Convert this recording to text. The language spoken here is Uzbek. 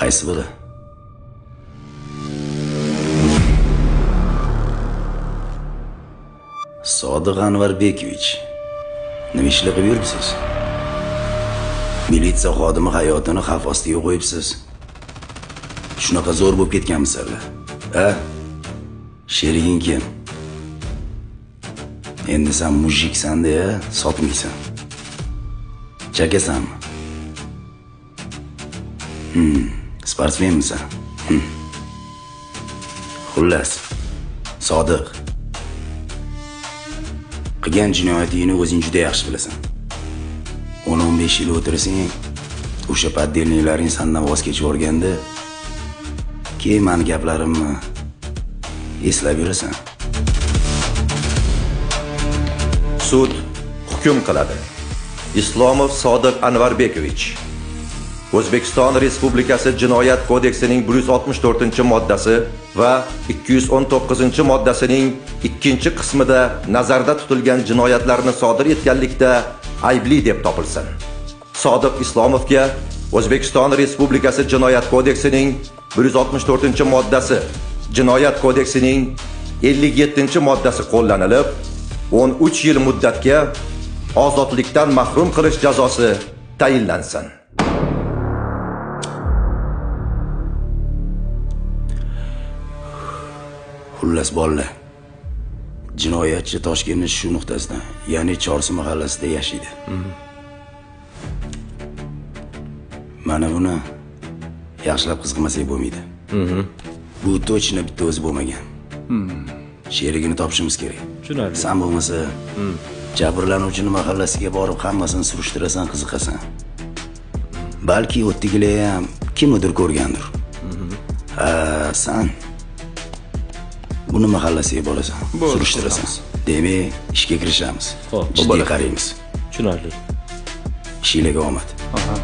Qaysi biri? Sodiq Anvarbekovich. Nima ishlar qilib yuribsiz? Militsiya xodimi hayotini xavf ostiga qo'yibsiz. Shunaqa zo'r bo'lib ketganmisizlar? Ha? Sheriging kim? Endi sen mujiksan-da, sotmaysan. Chakasanmi? Sportsmenmisan? Xullas, Sodiq. Qilgan jinoyatingni o'zing juda yaxshi bilasan. 10-15 yil o'tirsang, o'sha poddelniklaring sendan voz kechib o'rganda, keyin meni gaplarimni eslab yurasan. Sud hukm qiladi. Islomov Sodiq Anvarbekovich O'zbekiston Respublikasi Jinoyat kodeksining 164-moddasi va 219-moddasining 2-qismida nazarda tutilgan jinoyatlarni sodir etganlikda aybli deb topilsin. Sodiq Islomovga O'zbekiston Respublikasi Jinoyat kodeksining 164-moddasi, Jinoyat kodeksining 57-moddasi qo'llanilib, 13 yil muddatga ozodlikdan mahrum qilish jazosi tayinlansin. Xullas bolalar, jinoyatchi Toshkentning shu nuqtasida, ya'ni Chorsu mahallasida yashaydi. Mana buni yaxshilab qizg'amasak bo'lmaydi. Bu точно bitta o'zi bo'lmagan. Sherigini topishimiz kerak. Tushunarli. Sen bo'lmasa, jabrlanuvchining mahallasiga borib hammasini surishtirasan, qiziqasan. Balki o'ttigilar ham kimnidir ko'rgandir. Sen buni mahallasiga borasan, surishtirasan. Demak, ishga kirishamiz. Jiddiy qaraymiz. Tushunarli. Ishingizga omad. Aha.